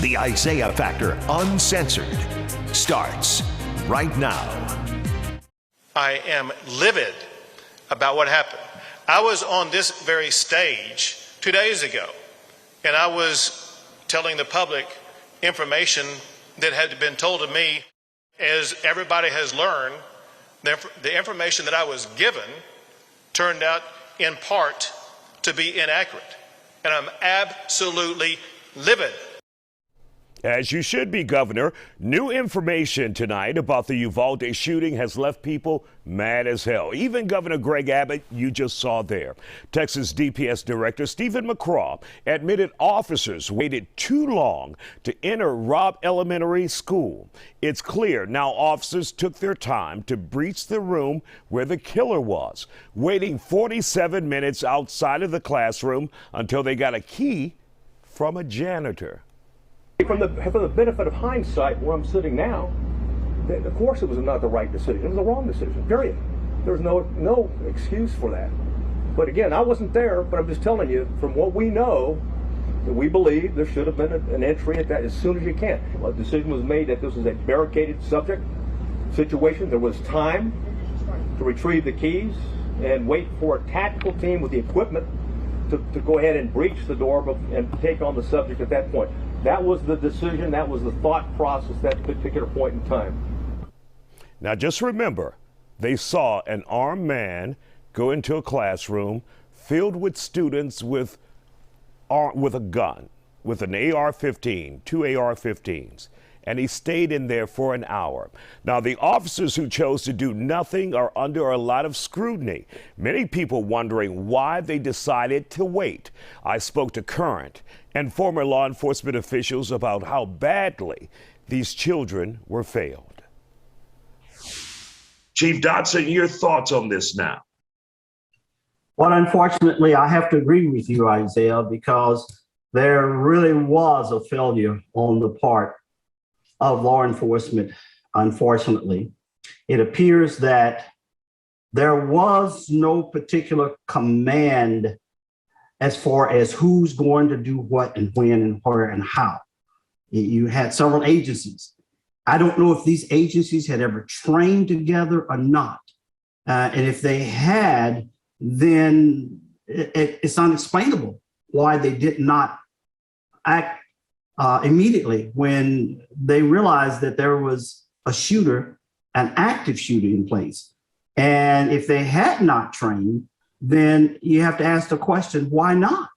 The Isaiah Factor Uncensored starts right now. I am livid about what happened. I was on this very stage 2 days ago, and I was telling the public information that had been told to me. As everybody has learned, the information that I was given turned out in part to be inaccurate, and I'm absolutely livid. As you should be, Governor. New information tonight about the Uvalde shooting has left people mad as hell. Even Governor Greg Abbott, you just saw there. Texas DPS Director Stephen McCraw admitted officers waited too long to enter Robb Elementary School. It's clear now officers took their time to breach the room where the killer was, waiting 47 minutes outside of the classroom until they got a key from a janitor. From the benefit of hindsight, where I'm sitting now, of course it was not the right decision. It was the wrong decision, period. There's no excuse for that. But again, I wasn't there, but I'm just telling you, from what we know, that we believe there should have been an entry at that as soon as you can. A decision was made that this was a barricaded subject situation. There was time to retrieve the keys and wait for a tactical team with the equipment to go ahead and breach the door and take on the subject at that point. That was the decision, that was the thought process at that particular point in time. Now just remember, they saw an armed man go into a classroom filled with students with a gun, with an AR-15, two AR-15s, and he stayed in there for an hour. Now, the officers who chose to do nothing are under a lot of scrutiny. Many people wondering why they decided to wait. I spoke to current and former law enforcement officials about how badly these children were failed. Chief Dotson, your thoughts on this now? Well, unfortunately, I have to agree with you, Isaiah, because there really was a failure on the part of law enforcement, unfortunately. It appears that there was no particular command as far as who's going to do what and when and where and how. You had several agencies. I don't know if these agencies had ever trained together or not. And if they had, then it's unexplainable why they did not act immediately when they realized that there was a shooter, an active shooter in place. And if they had not trained, then you have to ask the question, why not?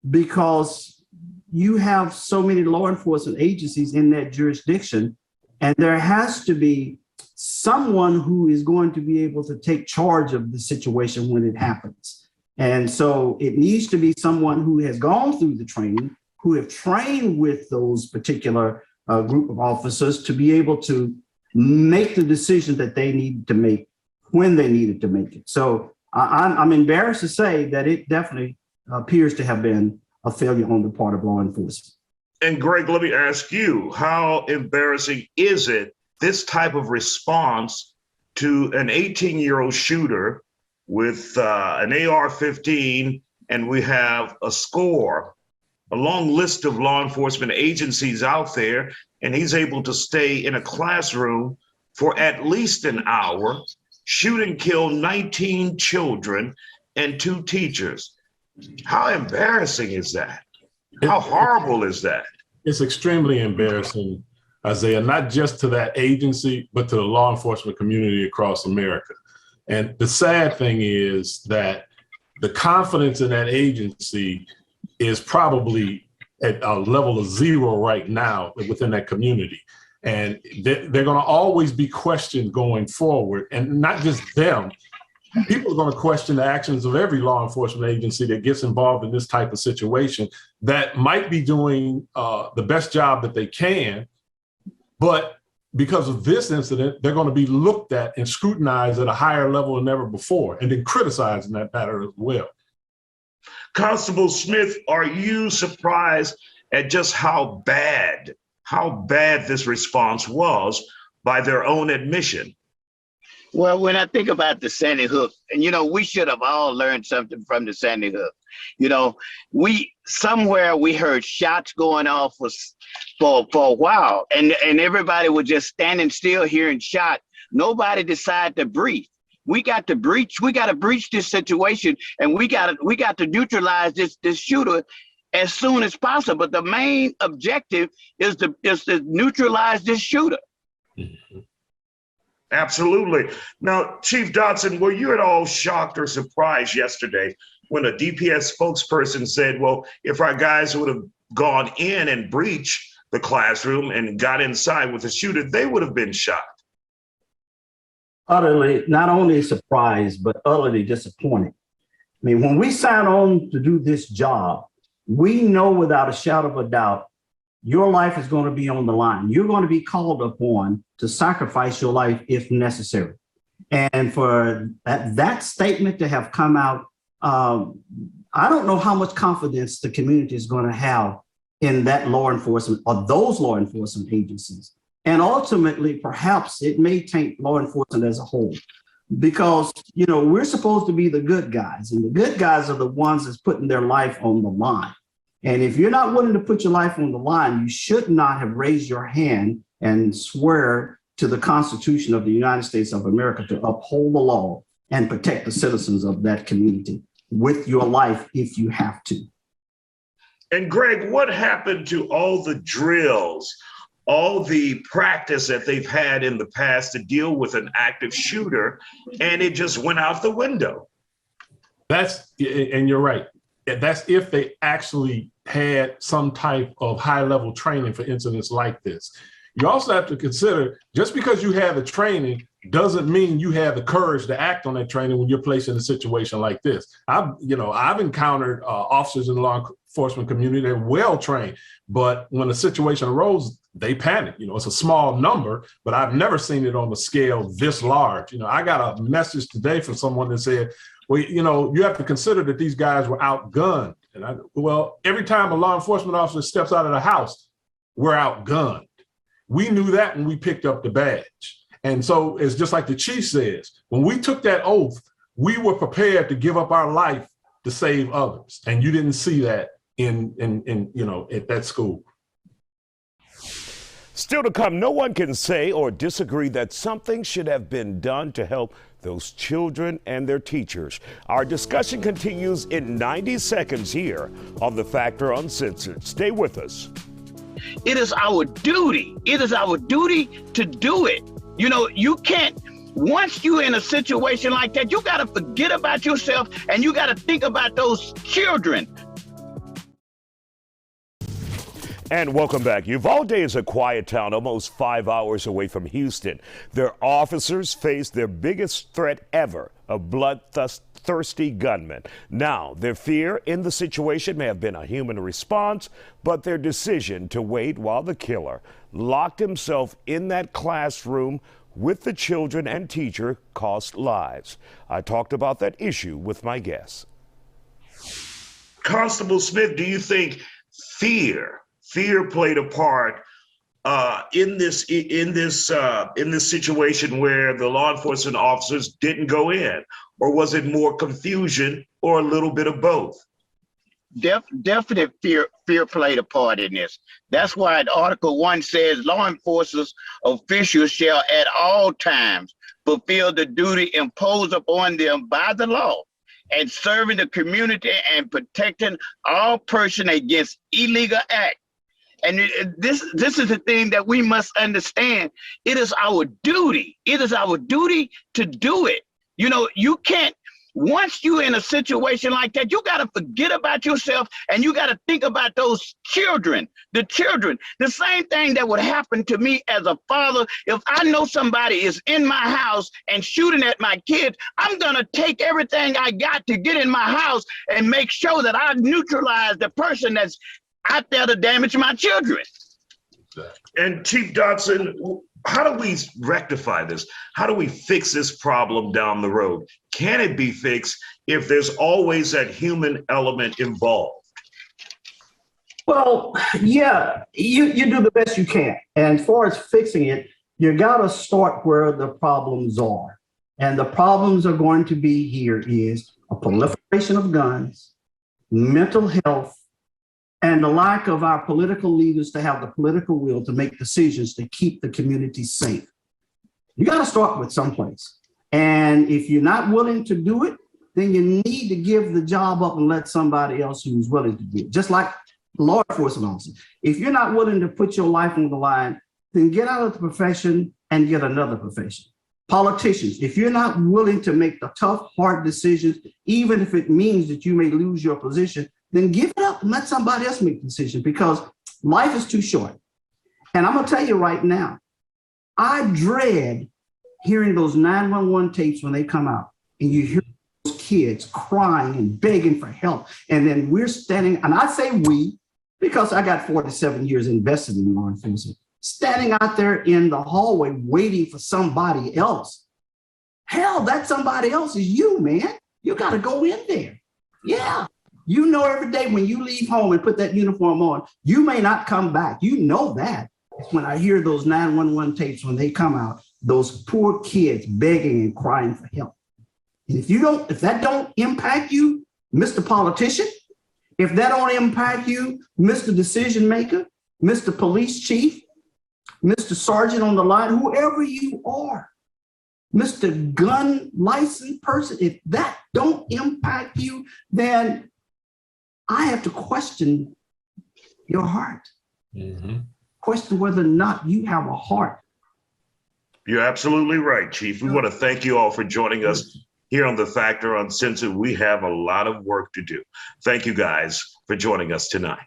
Because you have so many law enforcement agencies in that jurisdiction, and there has to be someone who is going to be able to take charge of the situation when it happens. And so it needs to be someone who has gone through the training, who have trained with those particular group of officers to be able to make the decision that they need to make when they needed to make it. So I'm embarrassed to say that it definitely appears to have been a failure on the part of law enforcement. And Greg, let me ask you, how embarrassing is it, this type of response to an 18-year-old shooter with an AR-15, and we have a long list of law enforcement agencies out there, and he's able to stay in a classroom for at least an hour, shoot and kill 19 children and 2 teachers. How embarrassing is that? How horrible is that? It's extremely embarrassing, Isaiah, not just to that agency, but to the law enforcement community across America. And the sad thing is that the confidence in that agency is probably at a level of 0 right now within that community. And they're going to always be questioned going forward. And not just them, people are going to question the actions of every law enforcement agency that gets involved in this type of situation that might be doing the best job that they can. But because of this incident, they're going to be looked at and scrutinized at a higher level than ever before, and then criticized in that matter as well. Constable Smith, are you surprised at just how bad this response was by their own admission? Well, when I think about the Sandy Hook, and we should have all learned something from the Sandy Hook. We heard shots going off for a while, and everybody was just standing still hearing shot. Nobody decided to breathe. We got to breach this situation, and we got to neutralize this shooter as soon as possible. But the main objective is to neutralize this shooter. Absolutely. Now, Chief Dotson, were you at all shocked or surprised yesterday when a DPS spokesperson said, well, if our guys would have gone in and breached the classroom and got inside with the shooter, they would have been shot? Utterly, not only surprised, but utterly disappointed. I mean, when we sign on to do this job, we know without a shadow of a doubt, your life is going to be on the line. You're going to be called upon to sacrifice your life if necessary. And for that statement to have come out, I don't know how much confidence the community is going to have in that law enforcement or those law enforcement agencies. And ultimately, perhaps it may taint law enforcement as a whole, because, you know, we're supposed to be the good guys, and the good guys are the ones that's putting their life on the line. And if you're not willing to put your life on the line, you should not have raised your hand and swear to the Constitution of the United States of America to uphold the law and protect the citizens of that community with your life if you have to. And Greg, what happened to all the drills, all the practice that they've had in the past to deal with an active shooter, and it just went out the window? And you're right. That's if they actually had some type of high-level training for incidents like this. You also have to consider, just because you have the training doesn't mean you have the courage to act on that training when you're placed in a situation like this. I've encountered officers in the law enforcement community that are well trained, but when a situation arose, they panic. You know, it's a small number, but I've never seen it on a scale this large. You know, I got a message today from someone that said, well, you know, you have to consider that these guys were outgunned. And well, every time a law enforcement officer steps out of the house, we're outgunned. We knew that when we picked up the badge. And so it's just like the chief says, when we took that oath, we were prepared to give up our life to save others. And you didn't see that in at that school. Still to come, no one can say or disagree that something should have been done to help those children and their teachers. Our discussion continues in 90 seconds here on The Factor Uncensored. Stay with us. It is our duty. It is our duty to do it. You know, you can't, once you're in a situation like that, you got to forget about yourself and you got to think about those children. And welcome back. Uvalde is a quiet town almost 5 hours away from Houston. Their officers face their biggest threat ever, a bloodthirsty gunman. Now, their fear in the situation may have been a human response, but their decision to wait while the killer locked himself in that classroom with the children and teacher cost lives. I talked about that issue with my guests. Constable Smith, do you think fear played a part in this situation where the law enforcement officers didn't go in, or was it more confusion or a little bit of both? Definite fear played a part in this. That's why Article 1 says law enforcement officials shall at all times fulfill the duty imposed upon them by the law and serving the community and protecting all persons against illegal acts. And this is the thing that we must understand. It is our duty. It is our duty to do it. You know, you can't, once you're in a situation like that, you got to forget about yourself and you got to think about those children, the children. The same thing that would happen to me as a father. If I know somebody is in my house and shooting at my kids, I'm going to take everything I got to get in my house and make sure that I neutralize the person that's out there to damage my children. And Chief Dotson, how do we rectify this? How do we fix this problem down the road? Can it be fixed if there's always that human element involved? Well, yeah, you do the best you can. And as far as fixing it, you got to start where the problems are. And the problems are going to be here is a proliferation of guns, mental health, and the lack of our political leaders to have the political will to make decisions to keep the community safe. You got to start with someplace. And if you're not willing to do it, then you need to give the job up and let somebody else who's willing to do it. Just like law enforcement officers. If you're not willing to put your life on the line, then get out of the profession and get another profession. Politicians, if you're not willing to make the tough, hard decisions, even if it means that you may lose your position, then give it up and let somebody else make the decision, because life is too short. And I'm gonna tell you right now, I dread hearing those 911 tapes when they come out and you hear those kids crying and begging for help. And then we're standing, and I say we, because I got 47 years invested in law enforcement, standing out there in the hallway waiting for somebody else. Hell, that somebody else is you, man. You got to go in there. Yeah. You know, every day when you leave home and put that uniform on, you may not come back. You know that. When I hear those 911 tapes, when they come out, those poor kids begging and crying for help. And if that don't impact you, Mr. Politician, if that don't impact you, Mr. Decision Maker, Mr. Police Chief, Mr. Sergeant on the line, whoever you are, Mr. Gun Licensed person, if that don't impact you, then I have to question your heart. Mm-hmm. Question whether or not you have a heart. You're absolutely right, Chief. We want to thank you all for joining us here on The Factor Uncensored. We have a lot of work to do. Thank you guys for joining us tonight.